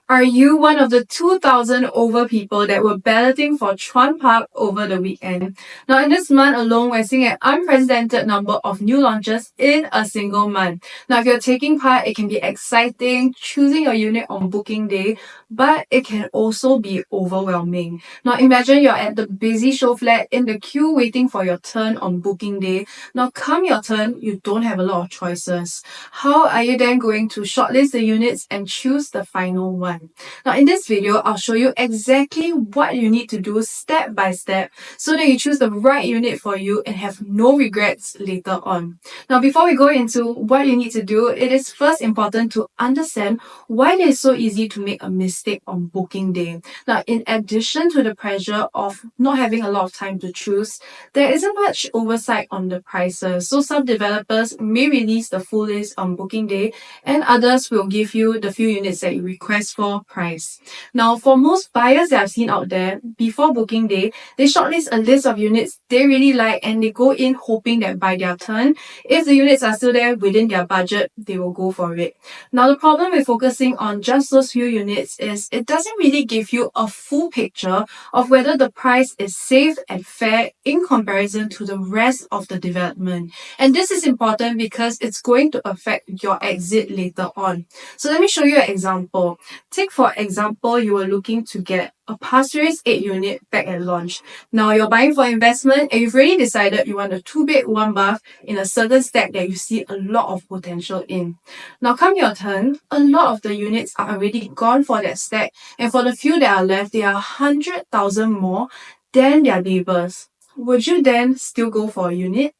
Are you one of the 2,000 over people that were balloting for Chuan Park over the weekend? Now, in this month alone, we're seeing an unprecedented number of new launches in a single month. Now, if you're taking part, it can be exciting, choosing your unit on booking day, but it can also be overwhelming. Now, imagine you're at the busy SHOWFLAT in the queue waiting for your turn on booking day. Now, come your turn, you don't have a lot of choices. How are you then going to shortlist the units and choose the final one? Now, in this video, I'll show you exactly what you need to do step by step so that you choose the right unit for you and have no regrets later on. Now, before we go into what you need to do, it is first important to understand why it is so easy to make a mistake on booking day. Now, in addition to the pressure of not having a lot of time to choose, there isn't much oversight on the prices. So some developers may release the full list on booking day and others will give you the few units that you request for price. Now, for most buyers that I've seen out there, before booking day, they shortlist a list of units they really like and they go in hoping that by their turn, if the units are still there within their budget, they will go for it. Now, the problem with focusing on just those few units is it doesn't really give you a full picture of whether the price is safe and fair in comparison to the rest of the development. And this is important because it's going to affect your exit later on. So let me show you an example. Take for example, you were looking to get a Pasir Ris 8 unit back at launch. Now you're buying for investment and you've already decided you want a 2-bed, 1-bath in a certain stack that you see a lot of potential in. Now come your turn, a lot of the units are already gone for that stack, and for the few that are left, they are 100,000 more than their neighbours. Would you then still go for a unit?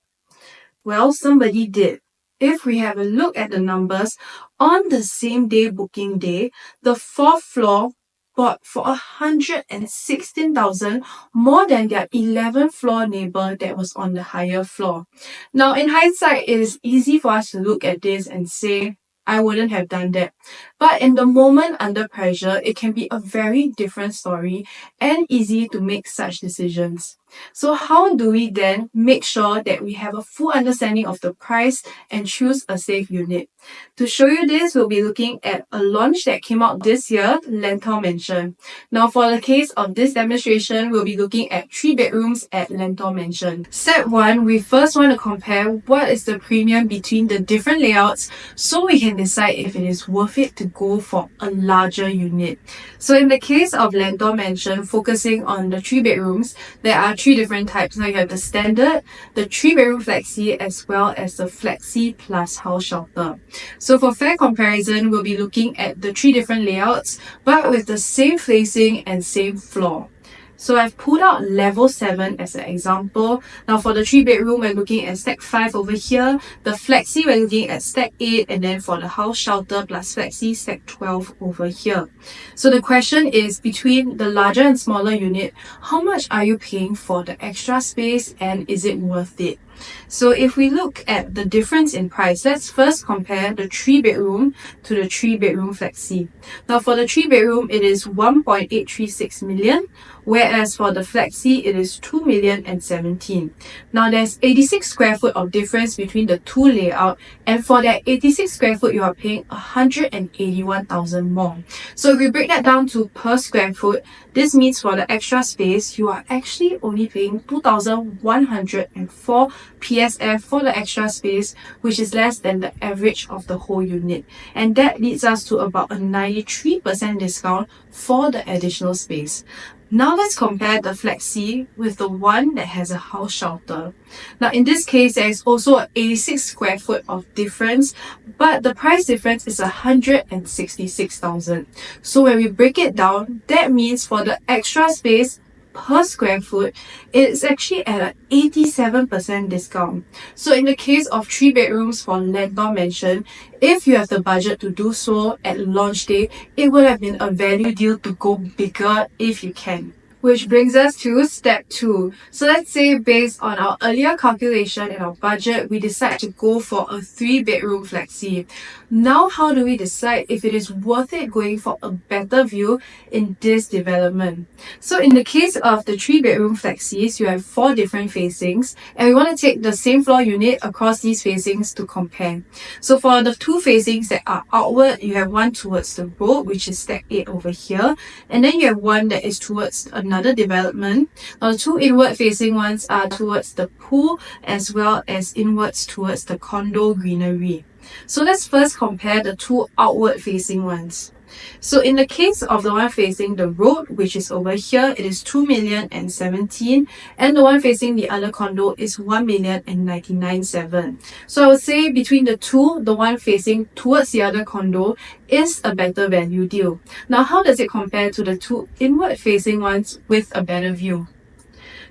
Well, somebody did. If we have a look at the numbers, on the same day booking day, the 4th floor bought for 116,000 more than their 11th floor neighbor that was on the higher floor. Now, in hindsight, it is easy for us to look at this and say, I wouldn't have done that. But in the moment under pressure, it can be a very different story and easy to make such decisions. So how do we then make sure that we have a full understanding of the price and choose a safe unit? To show you this, we'll be looking at a launch that came out this year, Lentor Mansion. Now for the case of this demonstration, we'll be looking at 3 bedrooms at Lentor Mansion. Step 1, we first want to compare what is the premium between the different layouts so we can decide if it is worth it to go for a larger unit. So in the case of Lentor Mansion, focusing on the 3 bedrooms, there are 3 different types. Now you have the standard, the 3-bedroom flexi, as well as the flexi plus house shelter. So for fair comparison, we'll be looking at the 3 different layouts, but with the same facing and same floor. So I've pulled out level 7 as an example. Now for the 3-bedroom, we're looking at stack 5 over here. The flexi, we're looking at stack 8. And then for the house shelter plus flexi, stack 12 over here. So the question is, between the larger and smaller unit, how much are you paying for the extra space and is it worth it? So if we look at the difference in price, let's first compare the 3-bedroom to the 3-bedroom flexi. Now for the 3-bedroom, it is 1.836 million, whereas for the flexi, it is 2,017,000. Now there's 86 square foot of difference between the two layout, and for that 86 square foot, you are paying 181,000 more. So if we break that down to per square foot, this means for the extra space, you are actually only paying 2,104 PSF for the extra space, which is less than the average of the whole unit. And that leads us to about a 93% discount for the additional space. Now let's compare the flexi with the one that has a house shelter. Now in this case, there is also an 86 square foot of difference, but the price difference is 166,000. So when we break it down, that means for the extra space per square foot, it's actually at an 87% discount. So in the case of 3 bedrooms for Lentor Mansion, if you have the budget to do so at launch day, it would have been a value deal to go bigger if you can. Which brings us to step 2. So let's say based on our earlier calculation and our budget, we decide to go for a 3-bedroom flexi. Now, how do we decide if it is worth it going for a better view in this development? So in the case of the 3-bedroom flexis, you have 4 different facings, and we want to take the same floor unit across these facings to compare. So for the 2 facings that are outward, you have one towards the road, which is stack 8 over here, and then you have one that is towards another development. Now the 2 inward facing ones are towards the pool as well as inwards towards the condo greenery. So let's first compare the 2 outward facing ones. So in the case of the one facing the road, which is over here, it is 2,017,000, and the one facing the other condo is 1,099,700. So I would say between the two, the one facing towards the other condo is a better value deal. Now, how does it compare to the 2 inward facing ones with a better view?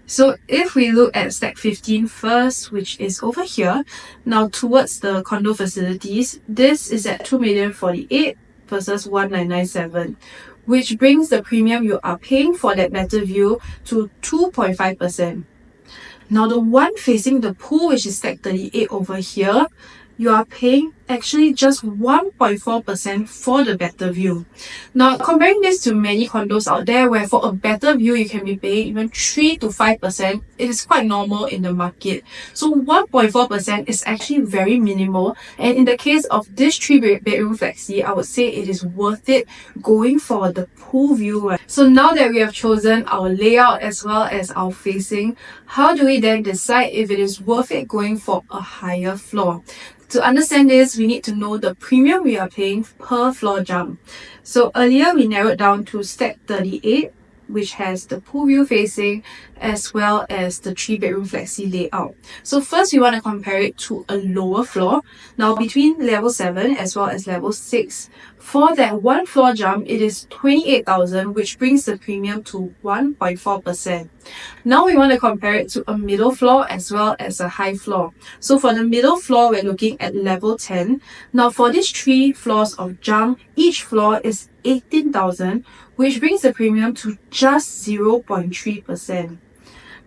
So if we look at stack 15 first, which is over here, now towards the condo facilities, this is at 2,048,000 versus 1,997, which brings the premium you are paying for that better view to 2.5%. Now the one facing the pool, which is stack 38 over here, you are paying actually just 1.4% for the better view. Now, comparing this to many condos out there where for a better view you can be paying even 3 to 5%, it is quite normal in the market. So 1.4% is actually very minimal, and in the case of this 3-bedroom flexi, I would say it is worth it going for the pool view. So now that we have chosen our layout as well as our facing, how do we then decide if it is worth it going for a higher floor? To understand this, we need to know the premium we are paying per floor jump. So earlier we narrowed down to stack 38, which has the pool view facing as well as the 3-bedroom flexi layout. So first we want to compare it to a lower floor. Now between level 7 as well as level 6, for that one floor jump, it is 28,000, which brings the premium to 1.4%. Now we want to compare it to a middle floor as well as a high floor. So for the middle floor, we're looking at level 10. Now for these 3 floors of jump, each floor is 18,000, which brings the premium to just 0.3%.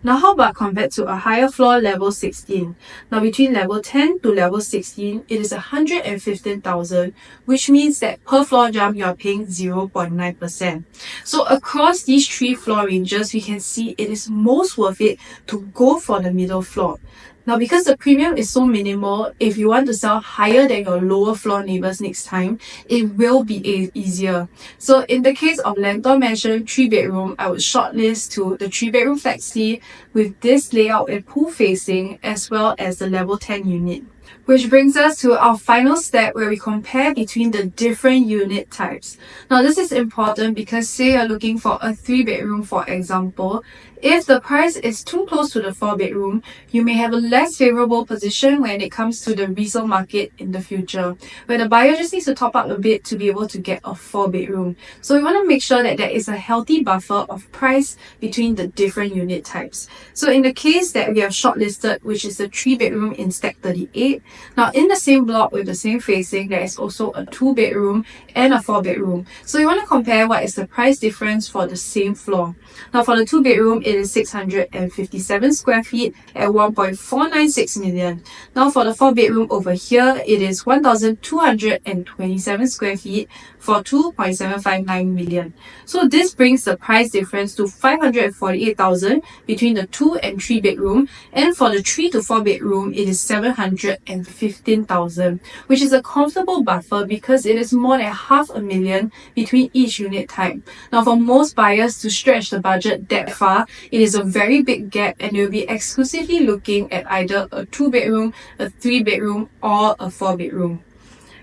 Now how about compared to a higher floor, level 16? Now between level 10 to level 16, it is 115,000, which means that per floor jump, you are paying 0.9%. So across these 3 floor ranges, we can see it is most worth it to go for the middle floor. Now, because the premium is so minimal, if you want to sell higher than your lower floor neighbours next time, it will be easier. So in the case of Lentor Mansion 3-bedroom, I would shortlist to the 3-bedroom flexi with this layout and pool facing as well as the level 10 unit. Which brings us to our final step where we compare between the different unit types. Now this is important because say you're looking for a 3-bedroom, for example, if the price is too close to the 4-bedroom, you may have a less favorable position when it comes to the resale market in the future, where the buyer just needs to top up a bit to be able to get a 4-bedroom. So we want to make sure that there is a healthy buffer of price between the different unit types. So in the case that we have shortlisted, which is the 3-bedroom in stack 38, now in the same block with the same facing, there is also a 2-bedroom and a 4-bedroom. So you want to compare what is the price difference for the same floor. Now for the 2-bedroom, it is 657 square feet at 1.496 million. Now for the 4-bedroom over here, it is 1,227 square feet for 2.759 million. So this brings the price difference to 548,000 between the 2 and 3-bedroom, and for the 3 to 4-bedroom, it is 715,000, which is a comfortable buffer because it is more than $500,000 between each unit type. Now for most buyers to stretch the budget that far, it is a very big gap, and they'll be exclusively looking at either a 2-bedroom, a 3-bedroom, or a 4-bedroom.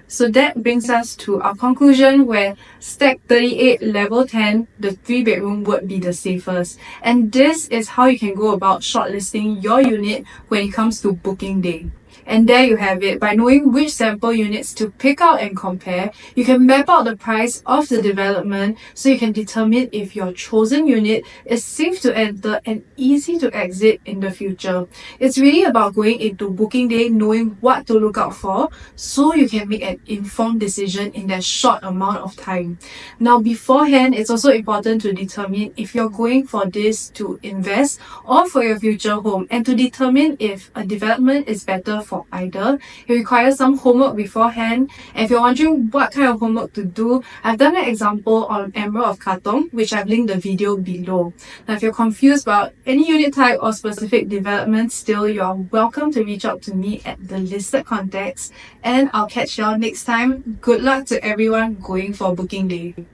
So that brings us to our conclusion where stack 38 level 10, the 3-bedroom would be the safest. And this is how you can go about shortlisting your unit when it comes to booking day. And there you have it. By knowing which sample units to pick out and compare, you can map out the price of the development so you can determine if your chosen unit is safe to enter and easy to exit in the future. It's really about going into booking day knowing what to look out for so you can make an informed decision in that short amount of time. Now beforehand, it's also important to determine if you're going for this to invest or for your future home, and to determine if a development is better for for either. It requires some homework beforehand, and if you're wondering what kind of homework to do, I've done an example on Emerald of Katong, which I've linked the video below. Now, if you're confused about any unit type or specific development still, you are welcome to reach out to me at the listed contacts, and I'll catch y'all next time. Good luck to everyone going for booking day.